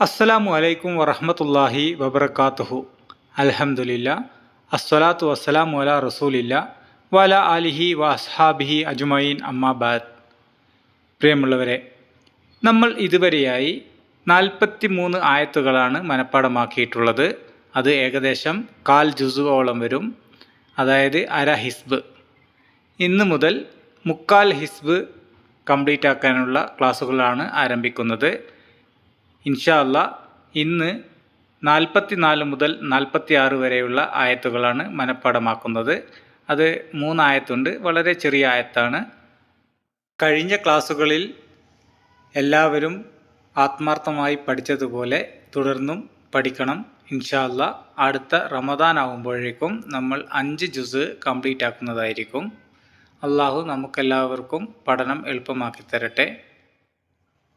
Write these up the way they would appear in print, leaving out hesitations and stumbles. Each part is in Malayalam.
അസ്സലാമു അലൈക്കും വറഹ്മത്തുള്ളാഹി വബറകാതുഹു. അൽഹംദുലില്ലാ അസ്സലാത്തു വസ്സലാമു അലാ റസൂലില്ലാ വഅല ആലിഹി വ അസ്ഹാബിഹി അജ്മഈൻ അമ്മാ ബഅദ്. പ്രിയമുള്ളവരെ, നമ്മൾ ഇതുവരെയായി 43 ആയത്തുകളാണ് മനഃപ്പാടമാക്കിയിട്ടുള്ളത്. അത് ഏകദേശം 1/4 ജുസുവോളം വരും, അതായത് അര ഹിസ്ബ്. ഇന്ന് മുതൽ 3/4 ഹിസ്ബ് കംപ്ലീറ്റ് ആക്കാനുള്ള ക്ലാസ്സുകളാണ് ആരംഭിക്കുന്നത്. ഇൻഷാ അല്ലാ ഇന്ന് 44 മുതൽ 46 വരെയുള്ള ആയത്തുകളാണ് മനഃപ്പാടമാക്കുന്നത്. അത് 3 ആയത്തുണ്ട്, വളരെ ചെറിയ ആയത്താണ്. കഴിഞ്ഞ ക്ലാസ്സുകളിൽ എല്ലാവരും ആത്മാർത്ഥമായി പഠിച്ചതുപോലെ തുടർന്നും പഠിക്കണം. ഇൻഷാ അല്ലാ അടുത്ത റമദാൻ ആകുമ്പോഴേക്കും നമ്മൾ 5 ജുസ് കംപ്ലീറ്റ് ആക്കുന്നതായിരിക്കും. അള്ളാഹു നമുക്കെല്ലാവർക്കും പഠനം എളുപ്പമാക്കി തരട്ടെ.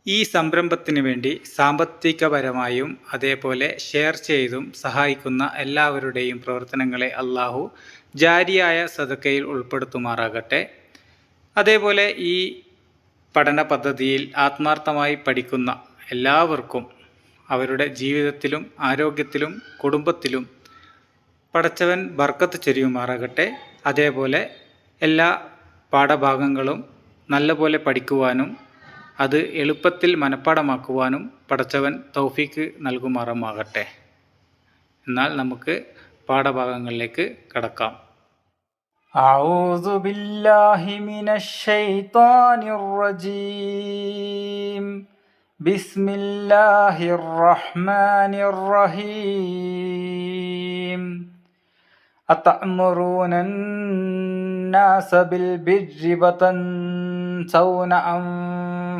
ഈ സംരംഭത്തിന് വേണ്ടി സാമ്പത്തികപരമായും അതേപോലെ ഷെയർ ചെയ്തും സഹായിക്കുന്ന എല്ലാവരുടെയും പ്രവർത്തനങ്ങളെ അള്ളാഹു ജാരിയായ സദക്കയിൽ ഉൾപ്പെടുത്തുമാറാകട്ടെ. അതേപോലെ ഈ പഠന പദ്ധതിയിൽ ആത്മാർത്ഥമായി പഠിക്കുന്ന എല്ലാവർക്കും അവരുടെ ജീവിതത്തിലും ആരോഗ്യത്തിലും കുടുംബത്തിലും പടച്ചവൻ ബർക്കത്ത് ചൊരിയുമാറാകട്ടെ. അതേപോലെ എല്ലാ പാഠഭാഗങ്ങളും നല്ലപോലെ പഠിക്കുവാനും അത് എളുപ്പത്തിൽ മനഃപ്പാടമാക്കുവാനും പടച്ചവൻ തൗഫീക്ക് നൽകുമാറാകട്ടെ. എന്നാൽ നമുക്ക് പാഠഭാഗങ്ങളിലേക്ക് കടക്കാം. അഊദു ബില്ലാഹി മിനശ് ശൈത്വാനിർ റജീം. ബിസ്മില്ലാഹിർ റഹ്മാനിർ റഹീം. അതഅ്മുറൂനൻ നാസ ബിൽ ബിർരി വതൻസൗന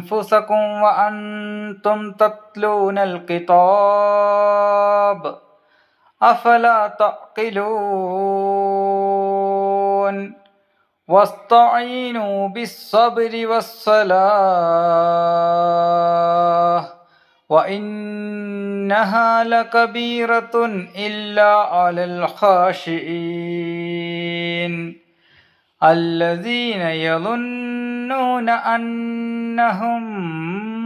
أنفسكم وأنتم تتلون الكتاب أفلا تعقلون واستعينوا بالصبر والصلاة وإنها لكبيرة إلا على الخاشعين الذين يظنون أنهم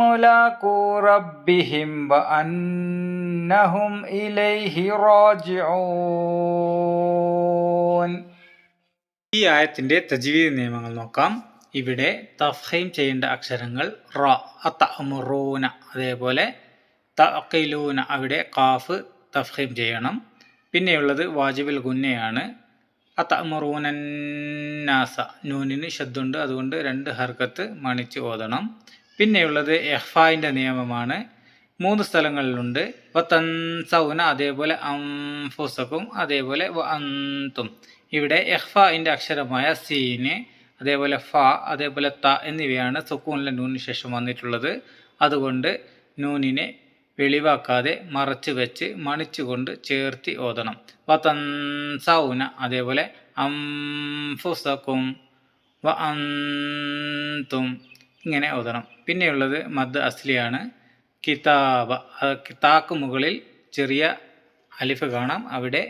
ملاقو ربهم وأنهم إليه راجعون. ഈ ആയത്തിന്റെ തജ്വീദ് നിയമങ്ങൾ നോക്കാം. ഇവിടെ തഫ്ഹീം ചെയ്യേണ്ട അക്ഷരങ്ങൾ റ, അതഅ്മുറൂന, അതേപോലെ തഅഖിലൂന, അവിടെ ഖാഫ് തഫ്ഹീം ചെയ്യണം. പിന്നെയുള്ളത് വാജിബുൽ ഗുന്നയാണ്. അതഅ്മുറൂനന്നാസ, നൂനിന് ശദ്ദുണ്ട്, അതുകൊണ്ട് 2 ഹർക്കത്ത് മണിച്ച് ഓതണം. പിന്നെയുള്ളത് ഇഖ്ഫായിൻ്റെ നിയമമാണ്, 3 സ്ഥലങ്ങളിലുണ്ട്. വതൻസൗന, അതേപോലെ അൻഫുസകും, അതേപോലെ വഅൻതും. ഇവിടെ ഇഖ്ഫായിൻ്റെ അക്ഷരമായ സീന്, അതേപോലെ ഫ, അതേപോലെ ത എന്നിവയാണ് സുക്കൂനിലെ നൂനിന് ശേഷം വന്നിട്ടുള്ളത്. അതുകൊണ്ട് നൂനിനെ വെളിവാക്കാതെ മറച്ചു വെച്ച് മണിച്ചുകൊണ്ട് ചേർത്തി ഓതണം. വതൻസൗന, അതേപോലെ അൻഫുസകും വഅൻതും, ഇങ്ങനെ ഓതണം. പിന്നെയുള്ളത് മദ് അസ്ലിയാണ്. കിതാബ, താക്ക് മുകളിൽ ചെറിയ അലിഫ് കാണാം, അവിടെ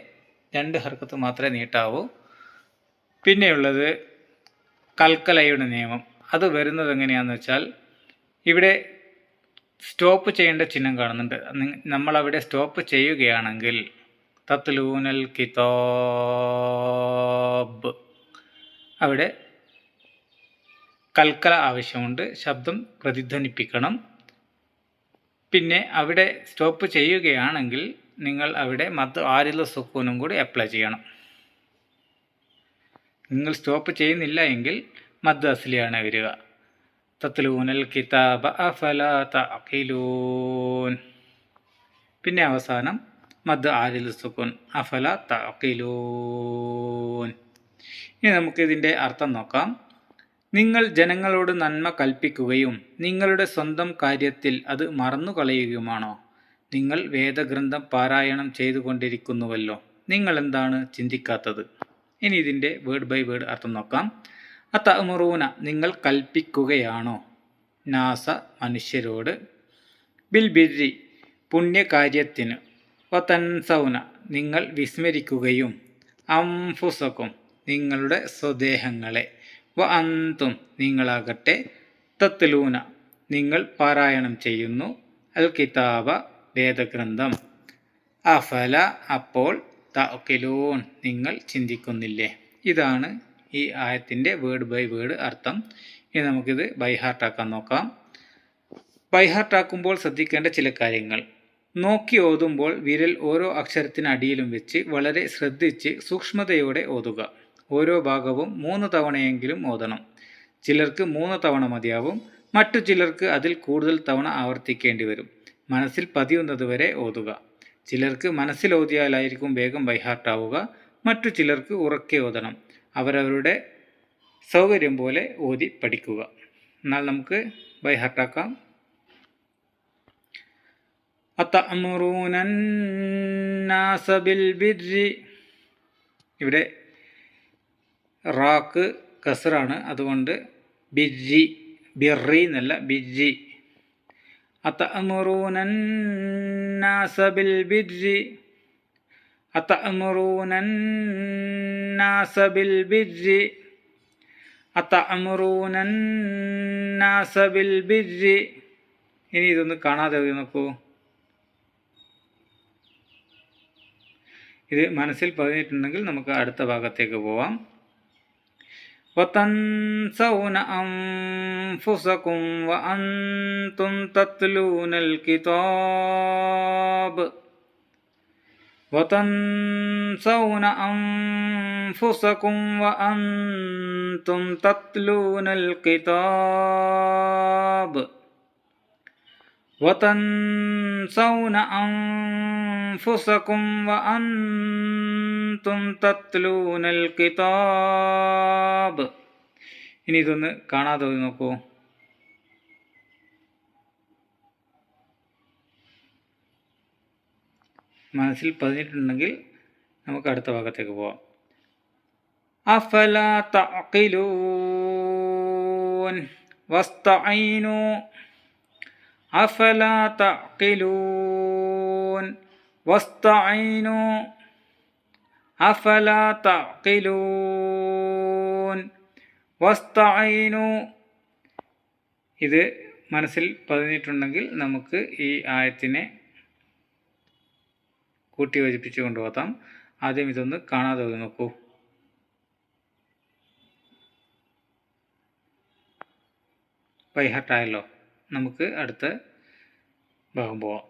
2 ഹർക്കത്ത് മാത്രമേ നീട്ടാവൂ. പിന്നെയുള്ളത് കൽക്കലയുടെ നിയമം. അത് വരുന്നത് എങ്ങനെയാണെന്ന് വെച്ചാൽ, ഇവിടെ സ്റ്റോപ്പ് ചെയ്യേണ്ട ചിഹ്നം കാണുന്നുണ്ട്. നമ്മളവിടെ സ്റ്റോപ്പ് ചെയ്യുകയാണെങ്കിൽ തത്ലൂനൽ കിതാബ്, അവിടെ കൽക്കല ആവശ്യമുണ്ട്, ശബ്ദം പ്രതിധ്വനിപ്പിക്കണം. പിന്നെ അവിടെ സ്റ്റോപ്പ് ചെയ്യുകയാണെങ്കിൽ നിങ്ങൾ അവിടെ മദ് ആരിദ് സുക്കൂനും കൂടി അപ്ലൈ ചെയ്യണം. നിങ്ങൾ സ്റ്റോപ്പ് ചെയ്യുന്നില്ല എങ്കിൽ മദ് അസ്ലിയാണ് വരിക. തത്ലൂനൽ കിതാബ അഫലാ തഅഖിലൂൻ. പിന്നെ അവസാനം മദ് ആരിദ് സുക്കൂൻ, അഫലാ തഅഖിലൂൻ. ഇനി നമുക്ക് ഇതിൻ്റെ അർത്ഥം നോക്കാം. നിങ്ങൾ ജനങ്ങളോട് നന്മ കൽപ്പിക്കുകയും നിങ്ങളുടെ സ്വന്തം കാര്യത്തിൽ അത് മറന്നുകളയുകയുമാണോ? നിങ്ങൾ വേദഗ്രന്ഥം പാരായണം ചെയ്തുകൊണ്ടിരിക്കുന്നുവല്ലോ, നിങ്ങൾ എന്താണ് ചിന്തിക്കാത്തത്? ഇനി ഇതിൻ്റെ വേർഡ് ബൈ വേർഡ് അർത്ഥം നോക്കാം. അതഅ്മുറൂന, നിങ്ങൾ കൽപ്പിക്കുകയാണോ, നാസ മനുഷ്യരോട്, ബിൽ ബിർരി പുണ്യകാര്യത്തിന്, വതൻസൗന നിങ്ങൾ വിസ്മരിക്കുകയും, അൻഫുസകും നിങ്ങളുടെ സ്വദേഹങ്ങളെ, വഅൻതും നിങ്ങളാകട്ടെ, തത്ലൂന നിങ്ങൾ പാരായണം ചെയ്യുന്നു, അൽ കിതാബ വേദഗ്രന്ഥം. അഫല അപ്പോൾ തഅഖിലൂൻ നിങ്ങൾ ചിന്തിക്കുന്നില്ലേ. ഇതാണ് ഈ ആയത്തിൻ്റെ വേർഡ് ബൈ വേർഡ് അർത്ഥം. ഇനി നമുക്കിത് ബൈഹാർട്ടാക്കാൻ നോക്കാം. ബൈഹാർട്ടാക്കുമ്പോൾ ശ്രദ്ധിക്കേണ്ട ചില കാര്യങ്ങൾ. നോക്കി ഓതുമ്പോൾ വിരൽ ഓരോ അക്ഷരത്തിനടിയിലും വെച്ച് വളരെ ശ്രദ്ധിച്ച് സൂക്ഷ്മതയോടെ ഓതുക. ഓരോ ഭാഗവും 3 തവണയെങ്കിലും ഓതണം. ചിലർക്ക് 3 തവണ മതിയാവും, മറ്റു ചിലർക്ക് അതിൽ കൂടുതൽ തവണ ആവർത്തിക്കേണ്ടി വരും. മനസ്സിൽ പതിയുന്നതുവരെ ഓതുക. ചിലർക്ക് മനസ്സിൽ ഓതിയാലായിരിക്കും വേഗം ബൈഹാർട്ടാവുക, മറ്റു ചിലർക്ക് ഉറക്കെ ഓതണം. അവരവരുടെ സൗകര്യം പോലെ ഓതി പഠിക്കുക. എന്നാൽ നമുക്ക് ബൈഹാർട്ടാക്കാം. അതഅമുറൂനന്നാസ ബിൽ ബിർരി. ഇവിടെ റാക്ക് കസറാണ്, അതുകൊണ്ട് ബിർരി, ബിർറി എന്നല്ല, ബിർരി. അതഅമുറൂനന്നാസ ബിൽ ബിർരി. അതഅമുറൂനന്നാസ ബിൽ ബിർരി. അതഅമുറൂനന്നാസ ബിൽ ബിർരി. ഇനി ഇതൊന്ന് കാണാതെ നോക്കൂ. ഇത് മനസ്സിൽ പതിഞ്ഞിട്ടുണ്ടെങ്കിൽ നമുക്ക് അടുത്ത ഭാഗത്തേക്ക് പോവാം. വതൻസൗന അൻഫുസകും വഅൻതും തത്ലൂനൽ കിതാബ്. വതൻസൗന അൻഫുസകും വഅൻതും തത്ലൂനൽ കിതാബ്. വതൻസൗന അൻഫുസകും വഅൻതും തത്ലൂനൽ കിതാബ്. ഇനി ഇതൊന്ന് കാണാതെ നോക്കൂ. മനസ്സിൽ പതിഞ്ഞിട്ടുണ്ടെങ്കിൽ നമുക്ക് അടുത്ത ഭാഗത്തേക്ക് പോവാം. അഫലാ തഅഖിലൂൻ വസ്തഈനു. അഫലാ തഅഖിലൂൻ വസ്തഈനു. അഫലാ തഅഖിലൂൻ വസ്തഈനു. ഇത് മനസ്സിൽ പതിഞ്ഞിട്ടുണ്ടെങ്കിൽ നമുക്ക് ഈ ആയത്തിനെ കൂട്ടി യോജിപ്പിച്ച് കൊണ്ടുപോകാം. ആദ്യം ഇതൊന്ന് കാണാതെ നോക്കൂ. ബൈഹാർട്ടായല്ലോ. നമുക്ക് അടുത്ത ഭാഗം പോവാം.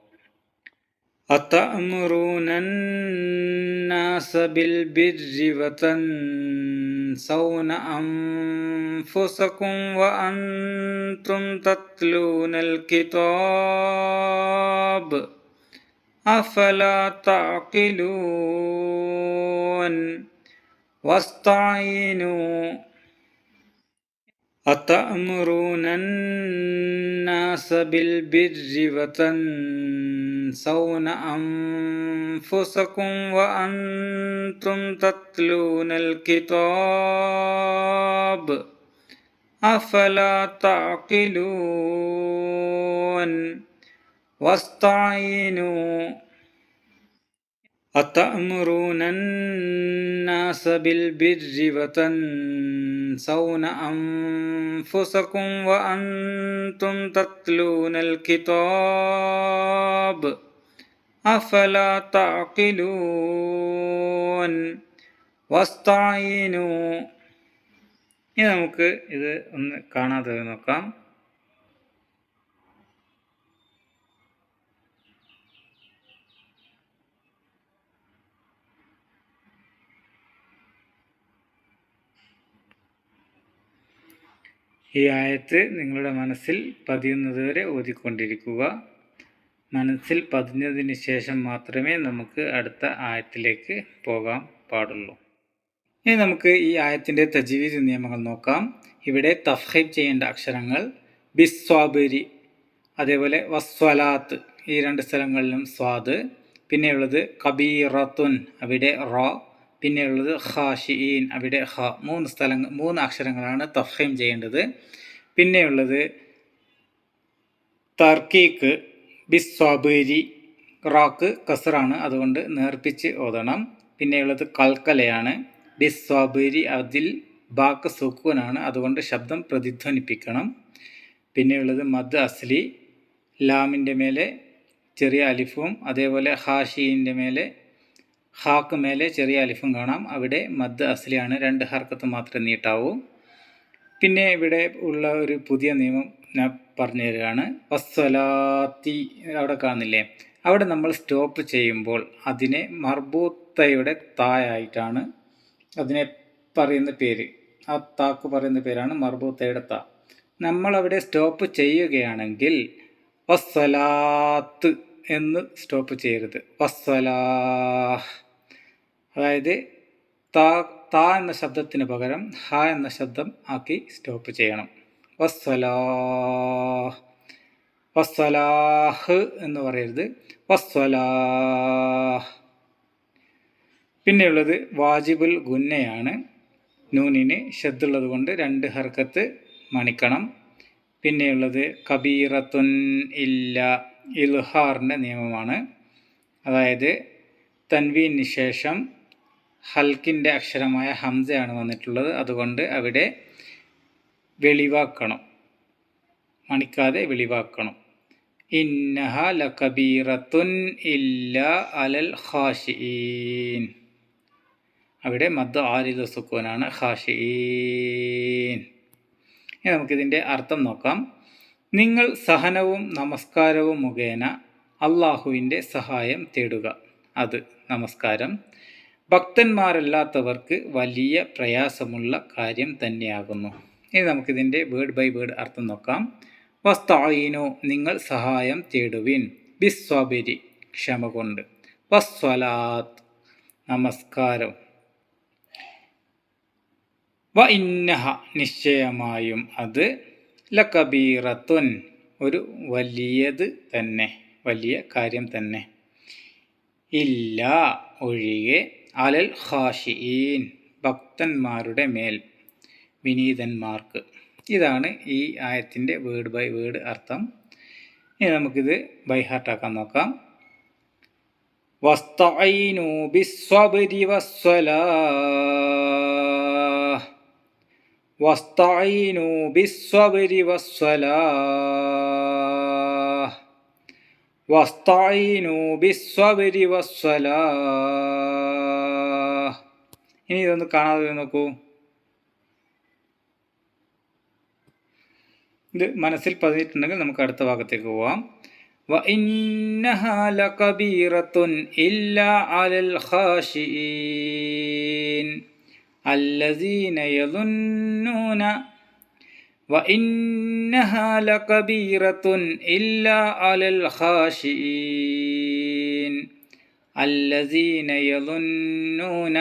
അതഅമുറൂനന്നാസ ബിൽ ബിർരി വതൻസൗന അൻഫുസകും വഅൻതും തത്ലൂനൽ കിതാബ്. അഫലാ തഅഖിലൂൻ വസ്തഈനു. അതഅമുറൂനന്നാസ ബിൽ ബിർരി വതൻസൗന അൻഫുസകും വഅൻതും തത്ലൂനൽ കിതാബ്. അഫലാ തഅഖിലൂൻ വസ്തഈനു. അതഅമുറൂനന്നാസ ബിൽ ബിർരി വതൻസൗന അൻഫുസകും വഅൻതും തത്ലൂനൽ കിതാബ്. അഫലാ തഅഖിലൂൻ വസ്തഈനു. ഇനി നമുക്ക് ഇത് ഒന്ന് കാണാതെ നോക്കാം. ഈ ആയത്ത് നിങ്ങളുടെ മനസ്സിൽ പതിയുന്നതുവരെ ഓതിക്കൊണ്ടിരിക്കുക. മനസ്സിൽ പതിഞ്ഞതിന് ശേഷം മാത്രമേ നമുക്ക് അടുത്ത ആയത്തിലേക്ക് പോകാൻ പാടുള്ളൂ. ഇനി നമുക്ക് ഈ ആയത്തിൻ്റെ തജ്വീദ് നിയമങ്ങൾ നോക്കാം. ഇവിടെ തഫ്ഖീം ചെയ്യേണ്ട അക്ഷരങ്ങൾ ബിസ്വാബിരി, അതേപോലെ വസ്വലാത്ത്, ഈ 2 സ്ഥലങ്ങളിലും സ്വാദ്. പിന്നെയുള്ളത് കബീറത്തുൻ, അവിടെ റ. പിന്നെയുള്ളത് ഖാശിഈൻ, അവിടെ ഹ. 3 അക്ഷരങ്ങളാണ് തഫ്ഖീം ചെയ്യേണ്ടത്. പിന്നെയുള്ളത് തർക്കീക്ക് ബിസ്വാബിരി, റാക്ക് കസറാണ്, അതുകൊണ്ട് നേർപ്പിച്ച് ഓതണം. പിന്നെയുള്ളത് കൽക്കലയാണ്, ബിസ്വാബിരി, അതിൽ ബാക്ക് സുക്കൂനാണ്, അതുകൊണ്ട് ശബ്ദം പ്രതിധ്വനിപ്പിക്കണം. പിന്നെയുള്ളത് മദ് അസ്ലി, ലാമിൻ്റെ മേലെ ചെറിയ അലിഫും അതേപോലെ ഹാഷീൻ്റെ മേലെ ഹാക്ക് മേലെ ചെറിയ അലിഫും കാണാം. അവിടെ മദ് അസ്ലിയാണ്, 2 ഹർക്കത്ത് മാത്രമേ നീട്ടാവൂ. പിന്നെ ഇവിടെ ഉള്ള ഒരു പുതിയ നിയമം ഞാൻ പറഞ്ഞു തരികയാണ്. വസ്സലാത്തി അവിടെ കാണുന്നില്ലേ, അവിടെ നമ്മൾ സ്റ്റോപ്പ് ചെയ്യുമ്പോൾ അതിനെ മർബൂത്തയുടെ തായായിട്ടാണ് അതിനെ പറയുന്ന പേര്. ആ താക്ക് പറയുന്ന പേരാണ് മർബൂത്തയുടെ താ. നമ്മളവിടെ സ്റ്റോപ്പ് ചെയ്യുകയാണെങ്കിൽ വസ്സലാത്ത് എന്ന് സ്റ്റോപ്പ് ചെയ്യരുത്. വസ്സലാഹ്, അതായത് താ എന്ന ശബ്ദത്തിന് പകരം ഹ എന്ന ശബ്ദം ആക്കി സ്റ്റോപ്പ് ചെയ്യണം. വസ്സലാഹ് എന്ന് പറയരുത്, വസ്സലാഹ്. പിന്നെയുള്ളത് വാജിബുൽ ഗുന്നയാണ്. നൂനിന് ഷദ്ദുള്ളത് കൊണ്ട് 2 ഹർക്കത്ത് മണിക്കണം. പിന്നെയുള്ളത് കബീറത്തുൻ ഇല്ല, ഇൽഹാറിൻ്റെ നിയമമാണ്. അതായത് തൻവീന് ശേഷം ഹൽക്കിൻ്റെ അക്ഷരമായ ഹംസയാണ് വന്നിട്ടുള്ളത്. അതുകൊണ്ട് അവിടെ വെളിവാക്കണം, മണിക്കാതെ വെളിവാക്കണം. ഇന്നഹ ലകബീറത്തുൻ ഇല്ല അലൽ ഖാശിഈൻ. അവിടെ മദ് ആരിദു സുക്കൂനാണ്, ഖാശിഈൻ. ഇനി നമുക്കിതിൻ്റെ അർത്ഥം നോക്കാം. നിങ്ങൾ സഹനവും നമസ്കാരവും മുഖേന അള്ളാഹുവിൻ്റെ സഹായം തേടുക. അത് നമസ്കാരം ഭക്തന്മാരല്ലാത്തവർക്ക് വലിയ പ്രയാസമുള്ള കാര്യം തന്നെയാകുന്നു. ഇനി നമുക്കിതിൻ്റെ വേർഡ് ബൈ വേർഡ് അർത്ഥം നോക്കാം. വസ്തഈനു, നിങ്ങൾ സഹായം തേടുവിൻ. ബിസ്വബരി, ക്ഷമ കൊണ്ട്. വസ്വലാത്ത്, നമസ്കാരം. വ ഇന്നഹ, നിശ്ചയമായും അത്. ലകബീറത്തുൻ, ഒരു വലിയത് തന്നെ, വലിയ കാര്യം തന്നെ. ഇല്ല, ഒഴികെ. അലൽ ഖാശിഈൻ, ഭക്തന്മാരുടെ മേൽ, വിനീതന്മാർക്ക്. ഇതാണ് ഈ ആയത്തിൻ്റെ വേർഡ് ബൈ വേർഡ് അർത്ഥം. ഇനി നമുക്കിത് ബൈ ഹാർട്ടാക്കാൻ നോക്കാം. വസ്തഈനു ബിസ്സബ്രി വസ്സലാഹ്. വസ്തഈനു ബിസ്സബ്രി വസ്സലാഹ്. വസ്തഈനു ബിസ്സബ്രി വസ്സലാഹ്. ഇനി ഇതൊന്ന് കാണാതെ നോക്കൂ. ഇത് മനസ്സിൽ പതിഞ്ഞിട്ടുണ്ടെങ്കിൽ നമുക്ക് അടുത്ത ഭാഗത്തേക്ക് പോവാം. വ ഇന്നഹാ ലകബീറത്തുൻ ഇല്ലാ അലൽ ഖാശിഈൻ അല്ലസീന യദുന്നൂന. വ ഇന്നഹാ ലകബീറത്തുൻ ഇല്ലാ അലൽ ഖാശിഈൻ അല്ലസീന യദുന്നൂന.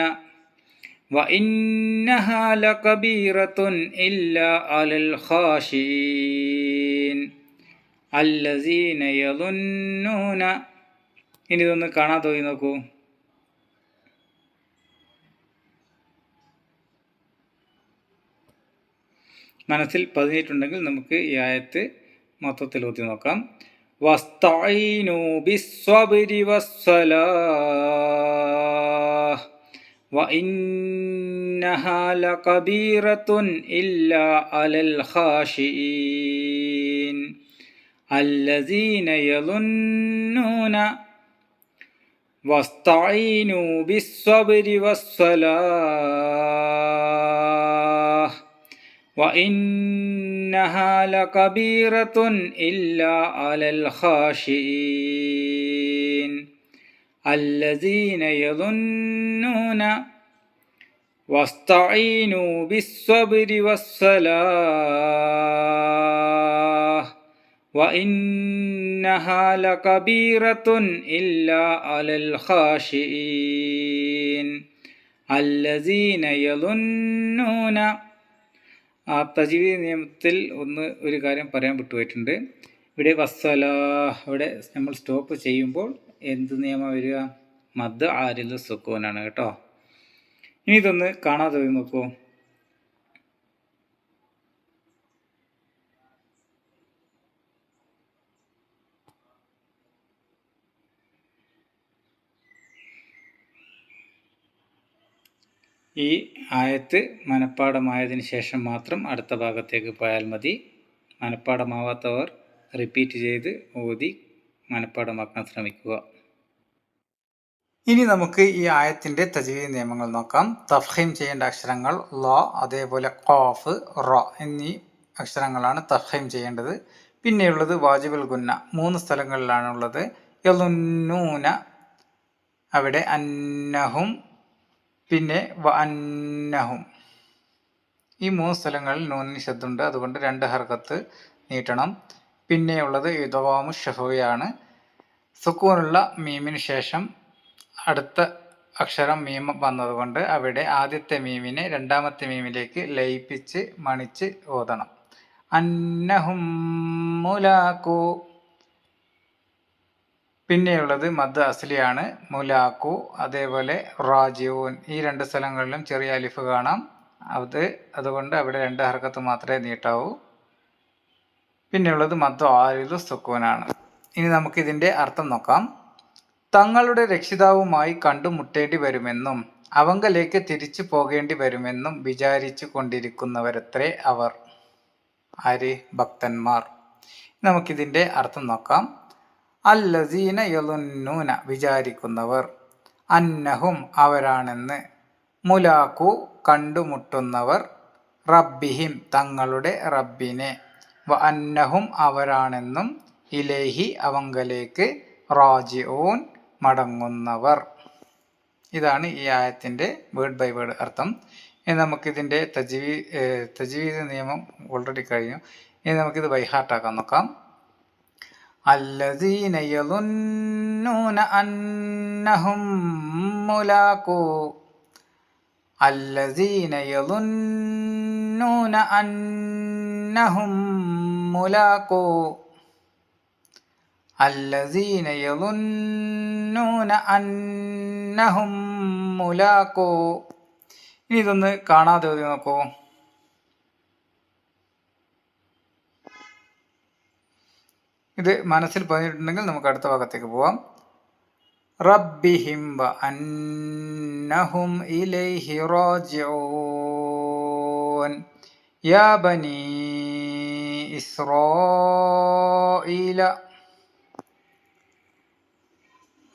وَإِنَّهَا لَكَبِيرَةٌ إِلَّا عَلَى الْخَاشِعِينَ الَّذِينَ يَظُنُّونَ. ഇനി ഇതൊന്ന് കാണാൻ തോന്നി നോക്കൂ. മനസ്സിൽ പതിഞ്ഞിട്ടുണ്ടെങ്കിൽ നമുക്ക് ഈ ആയത്ത് മൊത്തത്തിൽ ഓതി നോക്കാം. വസ്തഈനു ബിസ്സബ്രി വസ്സലാഹ് وَإِنَّهَا لَكَبِيرَةٌ إِلَّا عَلَى الْخَاشِعِينَ الَّذِينَ يَظُنُّونَ. وَاسْتَعِينُوا بِالصَّبْرِ وَالصَّلَاةِ وَإِنَّهَا لَكَبِيرَةٌ إِلَّا عَلَى الْخَاشِعِينَ الَّذِينَ يَظُنُّونَ. وَاسْتَعِينُوا بِالصَّبْرِ وَالصَّلَاةِ وَإِنَّهَا لَكَبِيرَةٌ إِلَّا عَلَى الْخَاشِعِينَ الَّذِينَ يَظُنُّونَ. ആ തജ്വീദ് നിയമത്തിൽ ഒരു കാര്യം പറയാൻ വിട്ടുപോയിട്ടുണ്ട്. ഇവിടെ വസ്സലാഹ്, ഇവിടെ നമ്മൾ സ്റ്റോപ്പ് ചെയ്യുമ്പോൾ എന്ത് നിയമം വരിക? മദ് ആരിദു സുക്കൂനാണ് കേട്ടോ. ഇനി ഇതൊന്ന് കാണാതെ നോക്കൂ. ഈ ആയത്ത് മനഃപ്പാഠമായതിനു ശേഷം മാത്രം അടുത്ത ഭാഗത്തേക്ക് പോയാൽ മതി. മനഃപ്പാഠമാവാത്തവർ റിപ്പീറ്റ് ചെയ്ത് ഓതി മനഃപ്പാഠമാക്കാൻ ശ്രമിക്കുക. ഇനി നമുക്ക് ഈ ആയത്തിൻ്റെ തജ്വീദ് നിയമങ്ങൾ നോക്കാം. തഫ്ഹീം ചെയ്യേണ്ട അക്ഷരങ്ങൾ ല, അതേപോലെ ഖാഫ്, റ എന്നീ അക്ഷരങ്ങളാണ് തഫ്ഹീം ചെയ്യേണ്ടത്. പിന്നെയുള്ളത് വാജിബുൽ ഗുന്ന 3 സ്ഥലങ്ങളിലാണുള്ളത്. യളുന്നൂന അവിടെ അന്നഹും, പിന്നെ വ അന്നഹും, ഈ 3 സ്ഥലങ്ങളിൽ നൂനിന് ശബ്ദമുണ്ട്, അതുകൊണ്ട് 2 ഹർക്കത്ത് നീട്ടണം. പിന്നെയുള്ളത് ഇദ്ഗാമു ഷഫവിയാണ്. സുക്കൂനുള്ള മീമിന് ശേഷം അടുത്ത അക്ഷരം മീം വന്നതുകൊണ്ട് അവിടെ ആദ്യത്തെ മീമിനെ രണ്ടാമത്തെ മീമിലേക്ക് ലയിപ്പിച്ച് മണിച്ച് ഓതണം. അന്നഹും മുലാഖു. പിന്നെയുള്ളത് മദ് അസ്ലിയാണ്, മുലാഖു, അതേപോലെ റാജിഊൻ. ഈ 2 സ്ഥലങ്ങളിലും ചെറിയ അലിഫ് കാണാം. അതുകൊണ്ട് അവിടെ 2 ഹർക്കത്ത് മാത്രമേ നീട്ടാവൂ. പിന്നെയുള്ളത് മദ് ആരിദു സുക്കൂനാണ്. ഇനി നമുക്കിതിൻ്റെ അർത്ഥം നോക്കാം. തങ്ങളുടെ രക്ഷിതാവുമായി കണ്ടുമുട്ടേണ്ടി വരുമെന്നും അവങ്കലേക്ക് തിരിച്ചു പോകേണ്ടി വരുമെന്നും വിചാരിച്ചു കൊണ്ടിരിക്കുന്നവരത്രേ അവർ. ആര്? ഭക്തന്മാർ. നമുക്കിതിൻ്റെ അർത്ഥം നോക്കാം. അല്ലസീന യളുന്നൂന വിചാരിക്കുന്നവർ, അന്നഹും അവരാണെന്ന്, മുലാഖു കണ്ടുമുട്ടുന്നവർ, റബ്ബിഹിം തങ്ങളുടെ റബ്ബിനെ, വ അന്നഹും അവരാണെന്നും, ഇലൈഹി അവങ്കലേക്ക്, റാജിഊൻ മടങ്ങുന്നവർ. ഇതാണ് ഈ ആയത്തിൻ്റെ വേർഡ് ബൈ വേർഡ് അർത്ഥം. ഇനി നമുക്കിതിൻ്റെ തജ്വീദ് നിയമം ഓൾറെഡി കഴിഞ്ഞു. ഇനി നമുക്കിത് ബൈഹാർട്ടാക്കാൻ നോക്കാം. അല്ലദീന യളുന്നൂന അന്നഹും മുലാഖു. അല്ലദീന യളുന്നൂന അന്നഹും മുലാഖു. അല്ലദീന യളുന്നൂന അന്നഹും മുലാഖു. ഇനി ഇതൊന്ന് കാണാതെ ഓതി നോക്കൂ. ഇത് മനസ്സിൽ പറഞ്ഞിട്ടുണ്ടെങ്കിൽ നമുക്ക് അടുത്ത ഭാഗത്തേക്ക് പോവാം. റബ്ബിഹിം വ അന്നഹും ഇലൈഹി റാജിഊൻ യാ ബനീ ഇസ്രാഈല.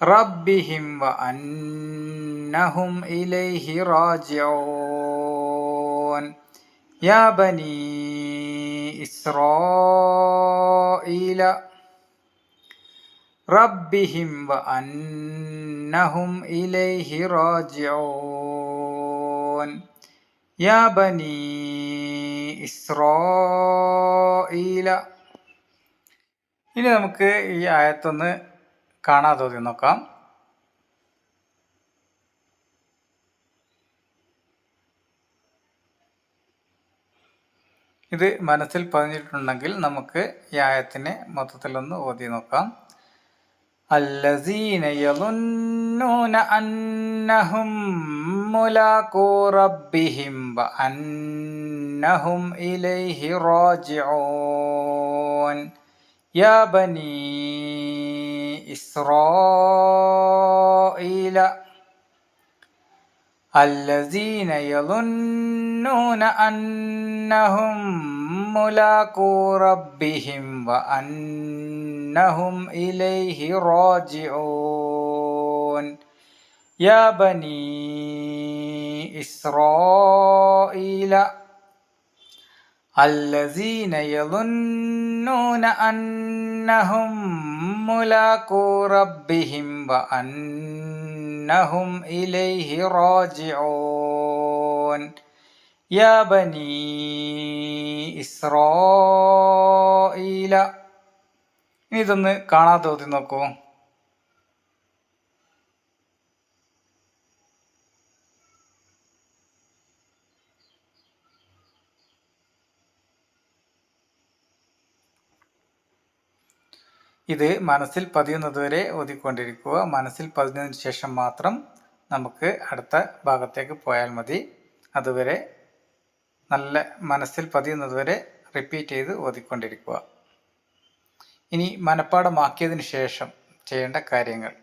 റബ്ബിഹിം വ അന്നഹും ഇലൈഹി റാജിഊൻ യാ ബനീ ഇസ്രാഈല. റബ്ബിഹിം വ അന്നഹും ഇലൈഹി റാജിഊൻ യാ ബനീ ഇസ്രാഈല. ഇനി നമുക്ക് ഈ ആയത്തൊന്ന് കാണാതെ ഓതി നോക്കാം. ഇത് മനസ്സിൽ പതിഞ്ഞിട്ടുണ്ടെങ്കിൽ നമുക്ക് ഈ ആയത്തിനെ മൊത്തത്തിലൊന്ന് ഓതി നോക്കാം. അല്ലസീന യളുന്നൂന അന്നഹും മുലാഖു റബ്ബിഹിം വ അന്നഹും ഇലൈഹി റാജിഊൻ യാ ബനീ ഇസ്രാഈല. الذين يظنون أنهم ملاقو ربهم وأنهم إليه راجعون يا بني إسرائيل. الذين يظنون أنهم ملاقو ربهم وأنهم إليه راجعون يا بني إسرائيل. ഇതൊന്ന് കാണാതെ ഓതി നോക്കൂ. ഇത് മനസ്സിൽ പതിയുന്നതുവരെ ഓതിക്കൊണ്ടിരിക്കുക. മനസ്സിൽ പതിഞ്ഞതിന് ശേഷം മാത്രം നമുക്ക് അടുത്ത ഭാഗത്തേക്ക് പോയാൽ മതി. അതുവരെ നല്ല മനസ്സിൽ പതിയുന്നതുവരെ റിപ്പീറ്റ് ചെയ്ത് ഓതിക്കൊണ്ടിരിക്കുക. ഇനി മനഃപ്പാഠമാക്കിയതിന് ശേഷം ചെയ്യേണ്ട കാര്യങ്ങൾ.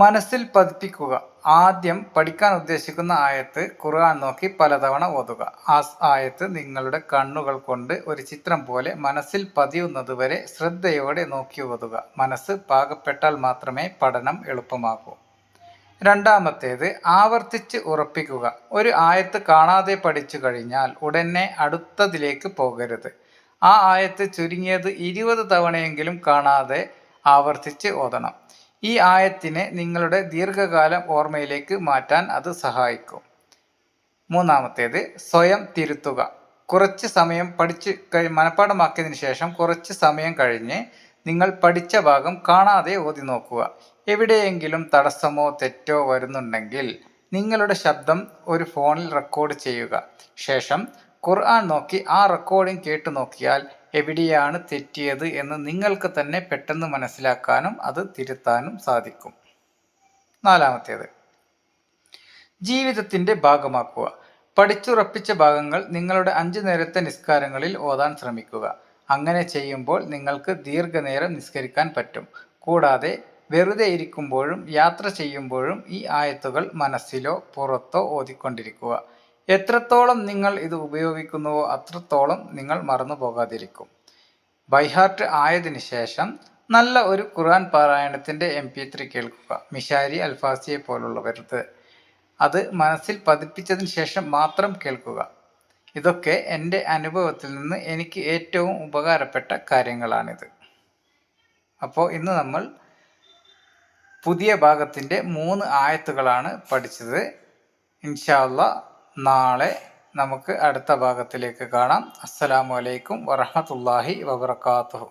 മനസ്സിൽ പതിപ്പിക്കുക. ആദ്യം പഠിക്കാൻ ഉദ്ദേശിക്കുന്ന ആയത്ത് ഖുർആൻ നോക്കി പലതവണ ഓതുക. ആ ആയത്ത് നിങ്ങളുടെ കണ്ണുകൾ കൊണ്ട് ഒരു ചിത്രം പോലെ മനസ്സിൽ പതിയുന്നതുവരെ ശ്രദ്ധയോടെ നോക്കി ഓതുക. മനസ്സ് പാകപ്പെട്ടാൽ മാത്രമേ പഠനം എളുപ്പമാകൂ. രണ്ടാമത്തേത്, ആവർത്തിച്ച് ഉറപ്പിക്കുക. ഒരു ആയത്ത് കാണാതെ പഠിച്ചു കഴിഞ്ഞാൽ ഉടനെ അടുത്തതിലേക്ക് പോകരുത്. ആ ആയത്ത് ചുരുങ്ങിയത് 20 തവണയെങ്കിലും കാണാതെ ആവർത്തിച്ച് ഓതണം. ഈ ആയത്തിനെ നിങ്ങളുടെ ദീർഘകാലം ഓർമ്മയിലേക്ക് മാറ്റാൻ അത് സഹായിക്കും. മൂന്നാമത്തേത്, സ്വയം തിരുത്തുക. കുറച്ച് സമയം മനഃപ്പാഠമാക്കിയതിന് ശേഷം കുറച്ച് സമയം കഴിഞ്ഞ് നിങ്ങൾ പഠിച്ച ഭാഗം കാണാതെ ഓതി നോക്കുക. എവിടെയെങ്കിലും തടസ്സമോ തെറ്റോ വരുന്നുണ്ടെങ്കിൽ നിങ്ങളുടെ ശബ്ദം ഒരു ഫോണിൽ റെക്കോർഡ് ചെയ്യുക. ശേഷം ഖുർആൻ നോക്കി ആ റെക്കോർഡിംഗ് കേട്ടു നോക്കിയാൽ എവിടെയാണ് തെറ്റിയത് എന്ന് നിങ്ങൾക്ക് തന്നെ പെട്ടെന്ന് മനസ്സിലാക്കാനും അത് തിരുത്താനും സാധിക്കും. നാലാമത്തേത്, ജീവിതത്തിൻ്റെ ഭാഗമാക്കുക. പഠിച്ചുറപ്പിച്ച ഭാഗങ്ങൾ നിങ്ങളുടെ 5 നേരത്തെ നിസ്കാരങ്ങളിൽ ഓതാൻ ശ്രമിക്കുക. അങ്ങനെ ചെയ്യുമ്പോൾ നിങ്ങൾക്ക് ദീർഘനേരം നിസ്കരിക്കാൻ പറ്റും. കൂടാതെ വെറുതെ ഇരിക്കുമ്പോഴും യാത്ര ചെയ്യുമ്പോഴും ഈ ആയത്തുകൾ മനസ്സിലോ പുറത്തോ ഓതിക്കൊണ്ടിരിക്കുക. എത്രത്തോളം നിങ്ങൾ ഇത് ഉപയോഗിക്കുന്നുവോ അത്രത്തോളം നിങ്ങൾ മറന്നു പോകാതിരിക്കും. ബൈഹാർട്ട് ആയതിനു ശേഷം നല്ല ഒരു ഖുർആൻ പാരായണത്തിൻ്റെ MP3 കേൾക്കുക. മിഷാരി, അൽഫാസിയെ പോലുള്ളവരത് അത് മനസ്സിൽ പതിപ്പിച്ചതിന് ശേഷം മാത്രം കേൾക്കുക. ഇതൊക്കെ എൻ്റെ അനുഭവത്തിൽ നിന്ന് എനിക്ക് ഏറ്റവും ഉപകാരപ്പെട്ട കാര്യങ്ങളാണിത്. അപ്പോൾ ഇന്ന് നമ്മൾ പുതിയ ഭാഗത്തിൻ്റെ 3 ആയത്തുകളാണ് പഠിച്ചത്. ഇൻഷാ അല്ലാഹ് നാളെ നമുക്ക് അടുത്ത ഭാഗത്തിലേക്ക് കാണാം. അസ്സലാമു അലൈക്കും വറഹ്മത്തുള്ളാഹി വബറകാതുഹു.